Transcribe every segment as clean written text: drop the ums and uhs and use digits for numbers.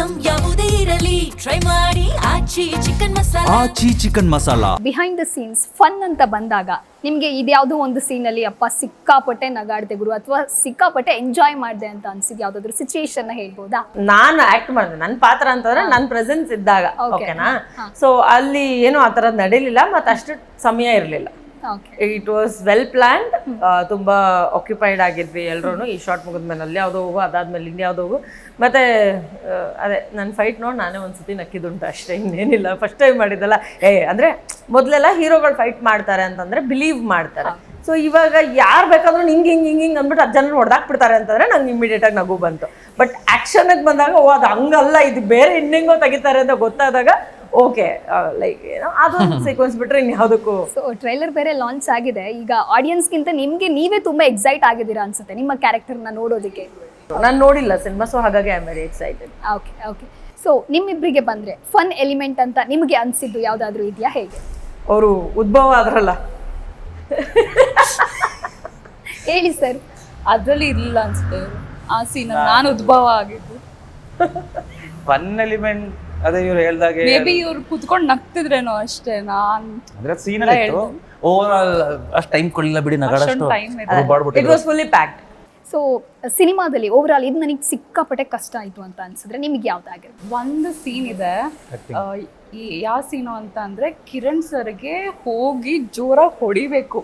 Item ಯಾವುದೇ ಇರಲಿ try ಮಾಡಿ Aachi chicken masala. Behind the scenes fun ಅಂತ ಬಂದಾಗ ನಿಮಗೆ ಇದ್ಯಾವುದೋ ಒಂದು ಸೀನಲ್ಲಿ ಅಪ್ಪ ಸಿಕ್ಕಾಪಟ್ಟೆ ನಗಾಡ್ದೆ ಗುರು ಅಥವಾ ಸಿಕ್ಕಾಪಟ್ಟೆ ಎಂಜಾಯ್ ಮಾಡಿದೆ ಅಂತ ಅನ್ಸಿದ್ ಯಾವ್ದಾದ್ರು ಸಿಚುಯೇಷನ್ ಹೇಳ್ಬೋದಾ? ನಾನು ಆಕ್ಟ್ ಮಾಡಿದೆ, ನನ್ನ ಪಾತ್ರ ಅಂತಂದ್ರೆ ನನ್ನ ಪ್ರೆಸೆನ್ಸ್ ಇದ್ದಾಗ, ಓಕೆನಾ? ಸೊ ಅಲ್ಲಿ ಏನು ಆ ಥರದ್ದು ನಡೀಲಿಲ್ಲ, ಮತ್ತೆ ಅಷ್ಟು ಸಮಯ ಇರಲಿಲ್ಲ. It was well planned. ತುಂಬಾ ಆಕ್ಯುಪೈಡ್ ಆಗಿದ್ವಿ ಎಲ್ರೂ. ಈ ಶಾರ್ಟ್ ಮುಗಿದ್ಮೇಲೆ ಅಲ್ಲಿ ಯಾವುದೋ ಹೋಗು, ಅದಾದ್ಮೇಲೆ ಇಲ್ಲಿ ಯಾವುದೋ ಹೋಗು. ಮತ್ತೆ ಅದೇ ನನ್ನ ಫೈಟ್ ನೋಡಿ ನಾನೇ ಒಂದ್ಸತಿ ನಕ್ಕಿದುಂಟು ಅಷ್ಟೇ, ಇನ್ನೇನಿಲ್ಲ. ಫಸ್ಟ್ ಟೈಮ್ ಮಾಡಿದ್ದಲ್ಲ. ಅಂದ್ರೆ ಮೊದಲೆಲ್ಲ ಹೀರೋಗಳು ಫೈಟ್ ಮಾಡ್ತಾರೆ ಅಂತಂದ್ರೆ ಬಿಲೀವ್ ಮಾಡ್ತಾರೆ. ಸೊ ಇವಾಗ ಯಾರು ಬೇಕಾದ್ರೂ ಹಿಂಗೆ ಅಂದ್ಬಿಟ್ಟು 10 ಜನ ಹೊಡೆದಾಕ್ಬಿಡ್ತಾರೆ ಅಂತಂದ್ರೆ ನಂಗೆ ಇಮಿಡಿಯೇಟ್ ಆಗಿ ನಗು ಬಂತು. ಬಟ್ ಆಕ್ಷನ್ಗೆ ಬಂದಾಗ ಓ ಅದು ಹಂಗಲ್ಲ, ಇದು ಬೇರೆ ಇನ್ನೆಂಗೋ ತೆಗಿತಾರೆ ಅಂತ ಗೊತ್ತಾದಾಗ ಓಕೆ, ಲೈಕ್ ಏನೋ ಅದೊಂದು ಸೀಕ್ವೆನ್ಸ್ ಬಿಟ್ರೆ ಇನ್ಯಾವುದಕ್ಕೂ. ಸೊ ಟ್ರೈಲರ್ ಬೇರೆ ಲಾಂಚ್ ಆಗಿದೆ, ಈಗ ಆಡಿಯನ್ಸ್ಗಿಂತ ನಿಮ್ಗೆ ನೀವೇ ತುಂಬಾ ಎಕ್ಸೈಟ್ ಆಗಿದ್ದೀರಾ ಅನ್ಸುತ್ತೆ ನಿಮ್ಮ ಕ್ಯಾರೆಕ್ಟರ್ನ ನೋಡೋದಕ್ಕೆ. ನಾನು ನೋಡಿಲ್ಲ ಸಿನಿಮಾ, ಸೊ ಹಾಗಾಗಿ I am very excited. Okay. So ನಿಮ್ಮಿಬ್ಬರಿಗೆ ಬಂದ್ರೆ ಫನ್ ಎಲಿಮೆಂಟ್ ಅಂತ ನಿಮಗೆ ಅನ್ಸಿದ್ದು ಯಾವ್ದಾದ್ರು ಇದೆಯಾ? ಹೇಗೆ ಅವರು ಉದ್ಭವ ಆದ್ರಲ್ಲ, ಹೇಳಿ ಸರ್. ಅದ್ರಲ್ಲಿ ಇರ್ಲಿಲ್ಲ ಅನ್ಸುತ್ತೆ ಆ ಸೀನ್, ನಾನು ಉದ್ಭವ ಆಗಿದ್ದು. ಫನ್ ಎಲಿಮೆಂಟ್ ಅದೇ ಇವ್ರು ಹೇಳ್ದಾಗೆ ಮೇ ಬಿ ಇವ್ರು ಕುತ್ಕೊಂಡು ನಗ್ತಿದ್ರೇನೋ ಅಷ್ಟೇ. ನಾನ್ ಅಂದ್ರೆ ಸೀನ್ ಇತ್ತು, ಓವರ್ ಆಲ್ ಅಷ್ಟು ಟೈಮ್ ಕೊಡಲಿಲ್ಲ ಬಿಡಿ, ನಗಾಡಷ್ಟು it was fully packed. So ಸಿನಿಮಾದಲ್ಲಿ ಓವರ್ ಆಲ್ ಇದು ನನಗೆ ಸಿಕ್ಕಾಪಟ್ಟೆ ಕಷ್ಟ ಆಯ್ತು ಅಂತ ಅನ್ಸಿದ್ರೆ ನಿಮ್ಗೆ ಯಾವ್ದಾಗಿರುತ್ತೆ? ಒಂದು ಸೀನ್ ಇದೆ, ಯಾವ ಸೀನು ಅಂತ ಅಂದ್ರೆ ಕಿರಣ್ ಸರ್ಗೆ ಹೋಗಿ ಜೋರಾಗಿ ಹೊಡಿಬೇಕು.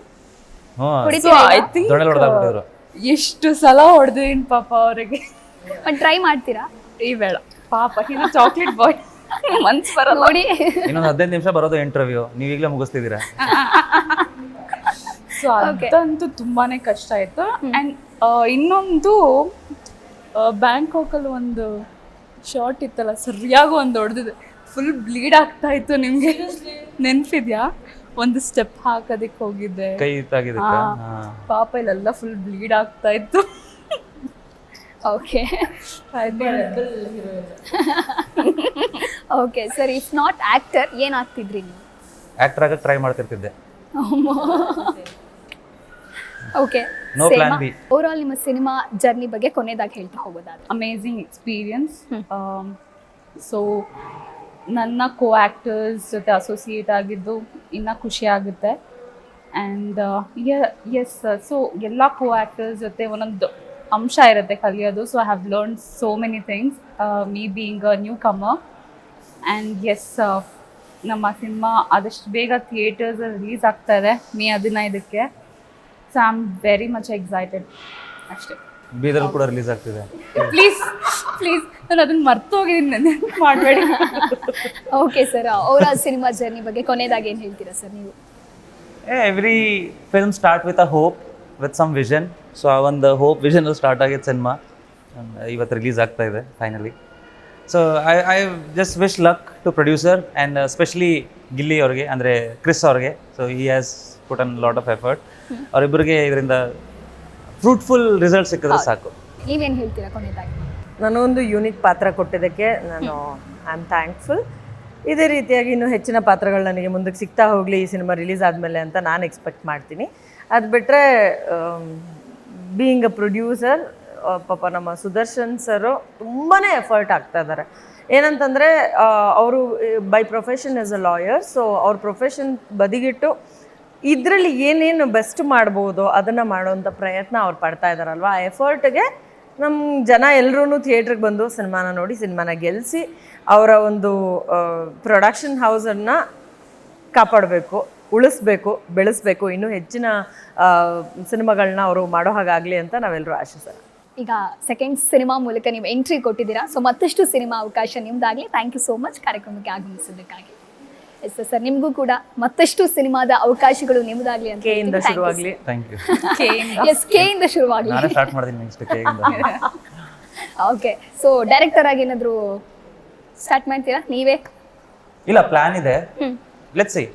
ಐ ಥಿಂಕ್ ಎಷ್ಟು ಸಲ ಹೊಡೆದಿನ್ ಪಾಪ ಅವರಿಗೆ. ಟ್ರೈ ಮಾಡ್ತೀರಾ? ಈ ಬೇಡ ಪಾಪ, ಇನ್ನು ಚಾಕ್ಲೇಟ್ ಬಾಯ್ ಮನ್ಸ್ ಬರೋದು ನೋಡಿ. ಇನ್ನೊಂದು 15 ನಿಮಿಷ ಬರೋದು ಇಂಟರ್ವ್ಯೂ, ನೀವು ಈಗಲೇ ಮುಗಿಸ್ತಿದ್ದೀರಾ. ಸೊ ಅದಂತೂ ತುಂಬಾನೇ ಕಷ್ಟ ಆಯ್ತು. ಅಂಡ್ ಇನ್ನೊಂದು ಬ್ಯಾಂಕಾಕಲ್ಲಿ ಒಂದು ಶಾರ್ಟ್ ಇತ್ತಲ್ಲ, ಸರಿಯಾಗಿ ಒಂದು ಹೊಡೆದಿದೆ, ಫುಲ್ ಬ್ಲೀಡ್ ಆಗ್ತಾ ಇತ್ತು. ನಿಮ್ಗೆ ನೆನ್ಪಿದ್ಯಾ? ಒಂದು ಸ್ಟೆಪ್ ಹಾಕೋದಕ್ಕೆ ಹೋಗಿದ್ದೆ, ಕೈ ತಾಗಿದೆ, ಪಾಪ ಇಲ್ಲೆಲ್ಲ ಫುಲ್ ಬ್ಲೀಡ್ ಆಗ್ತಾ ಇತ್ತು. Okay sir, if not actor ಏನ್ ಆಗ್ತಿದ್ರಿ ನೀವು? ಆಕ್ಟರ್ ಆಗಕ್ಕೆ ಟ್ರೈ ಮಾಡ್ತಿರ್ತಿದ್ದೆ. Okay, no plan B. Over all ನಿಮ್ಮ ಸಿನಿಮಾ ಜರ್ನಿ ಬಗ್ಗೆ ಕೊನೆದಾಗಿ ಹೇಳ್ತಾ ಹೋಗೋದಾದ್ರೆ? Amazing experience. ಸೊ ನನ್ನ ಕೋ ಆ್ಯಕ್ಟರ್ಸ್ ಜೊತೆ ಅಸೋಸಿಯೇಟ್ ಆಗಿದ್ದು ಇನ್ನೂ ಖುಷಿ ಆಗುತ್ತೆ. ಆ್ಯಂಡ್ ಎಸ್, ಸೊ ಎಲ್ಲ ಕೋ ಆ್ಯಕ್ಟರ್ಸ್ ಜೊತೆ ಒಂದೊಂದು ಅಂಶ ಇರುತ್ತೆ ಕಲಿಯೋದು. So I have learn so many things, me being a new comer. And yes, ನಮ್ಮ ಸಿನಿಮಾ ಆದಷ್ಟು ಬೇಗ ಥಿಯೇಟರ್ಸ್ ರಿಲೀಸ್ ಆಗ್ತಾ ಇದೆ ಮೇ 15ಕ್ಕೆ. So I am very much excited ಅಷ್ಟೇ. ಬೀದರ್ ಕೂಡ ರಿಲೀಸ್ ಆಗ್ತಿದೆ. ಪ್ಲೀಸ್ ನಾನು ಅದನ್ನ ಮರ್ತೋಗಿದ್ದೀನಿ, ನೆನಪು ಮಾಡಬೇಡಿ. Okay sir, over all cinema journey ಬಗ್ಗೆ ಕೊನೆದಾಗಿ ಏನು ಹೇಳ್ತೀರಾ ಸರ್ ನೀವು? Every film start with a hope, with some vision. So ಆ ಒಂದು ಹೋಪ್ ವಿಷನ್ ಸ್ಟಾರ್ಟ್ ಆಗಿದ್ದು ಸಿನಿಮಾ ಇವತ್ತು ರಿಲೀಸ್ ಆಗ್ತಾ ಇದೆ finally. So I just wish luck to producer and specially Gilli ಅವ್ರಿಗೆ, ಅಂದರೆ ಕ್ರಿಸ್ ಅವ್ರಿಗೆ. So he has put an lot of effort. ಅವರಿಬ್ಬರಿಗೆ ಇದರಿಂದ ಫ್ರೂಟ್ಫುಲ್ ರಿಸಲ್ಟ್ ಸಿಕ್ಕಿದ್ರೆ ಸಾಕು. ನೀವೇನು ಹೇಳ್ತೀರಾ ಕೊನೆದಾಗಿ? ನಾನೊಂದು ಯೂನಿಕ್ ಪಾತ್ರ ಕೊಟ್ಟಿದ್ದಕ್ಕೆ ನಾನು ಐ ಆಮ್ ಥ್ಯಾಂಕ್ಫುಲ್. ಇದೇ ರೀತಿಯಾಗಿ ಇನ್ನೂ ಹೆಚ್ಚಿನ ಪಾತ್ರಗಳು ನನಗೆ ಮುಂದಕ್ಕೆ ಸಿಗ್ತಾ ಹೋಗಲಿ ಈ ಸಿನಿಮಾ ರಿಲೀಸ್ ಆದಮೇಲೆ ಅಂತ ನಾನು ಎಕ್ಸ್ಪೆಕ್ಟ್ ಮಾಡ್ತೀನಿ. ಅದು ಬಿಟ್ಟರೆ ಬೀಯಿಂಗ್ ಅ ಪ್ರೊಡ್ಯೂಸರ್, ಪಾಪ ನಮ್ಮ ಸುದರ್ಶನ್ ಸರು ತುಂಬಾ ಎಫರ್ಟ್ ಆಗ್ತಾ ಇದ್ದಾರೆ. ಏನಂತಂದರೆ ಅವರು by profession as a lawyer. So ಅವ್ರ ಪ್ರೊಫೆಷನ್ ಬದಿಗಿಟ್ಟು ಇದರಲ್ಲಿ ಏನೇನು ಬೆಸ್ಟ್ ಮಾಡ್ಬೋದು ಅದನ್ನು ಮಾಡೋವಂಥ ಪ್ರಯತ್ನ ಅವ್ರು ಪಡ್ತಾ ಇದ್ದಾರಲ್ವ. ಆ ಎಫರ್ಟ್ಗೆ ನಮ್ಮ ಜನ ಎಲ್ಲರೂ ಥಿಯೇಟ್ರಿಗೆ ಬಂದು ಸಿನಿಮಾನ ನೋಡಿ, ಸಿನಿಮಾನ ಗೆಲ್ಲಿಸಿ ಅವರ ಒಂದು ಪ್ರೊಡಕ್ಷನ್ ಹೌಸನ್ನು ಕಾಪಾಡಬೇಕು, ಉಳಿಸ್ಬೇಕು, ಬೆಳೆಸಬೇಕು. ಇನ್ನೂ ಹೆಚ್ಚಿನ ಸಿನಿಮಾಗಳನ್ನ ಅವರು ಮಾಡೋ ಹಾಗಾಗಲಿ ಅಂತ ನಾವೆಲ್ಲರೂ ಆಶಿಸೋಣ. ಈಗ ಸೆಕೆಂಡ್ ಸಿನಿಮಾ ಮೂಲಕ ನೀವು ಎಂಟ್ರಿ ಕೊಟ್ಟಿದ್ದೀರಾ, ಸೊ ಮತ್ತಷ್ಟು ಸಿನಿಮಾ ಅವಕಾಶ ನಿಮ್ದಾಗಲಿ. ಥ್ಯಾಂಕ್ ಯು ಸೋ ಮಚ್ ಕಾರ್ಯಕ್ರಮಕ್ಕೆ ಆಗಮಿಸಿದ್ದಕ್ಕಾಗಿ. ಎಸ್ ಸರ್, ನಿಮಗೂ ಕೂಡ ಮತ್ತಷ್ಟು ಸಿನಿಮಾದ ಅವಕಾಶಗಳು ನಿಮ್ಮದಾಗಲಿ ಅಂತ. ಕೆಯಿಂದ ಶುರುವಾಗಲಿ. Thank you. ಎಸ್, ಕೆಯಿಂದ ಶುರುವಾಗಲಿ. ನಾನೇ ಸ್ಟಾರ್ಟ್ ಮಾಡ್ತೀನಿ ನೆಕ್ಸ್ಟ್ ಕೆಯಿಂದ. ಓಕೆ, ಸೊ ಡೈರೆಕ್ಟರ್ ಆಗಿ ಏನಾದರೂ ಸ್ಟಾರ್ಟ್ ಮಾಡ್ತೀರಾ ನೀವೇ? ಇಲ್ಲ, ಪ್ಲಾನ್ ಇದೆ. Let's C.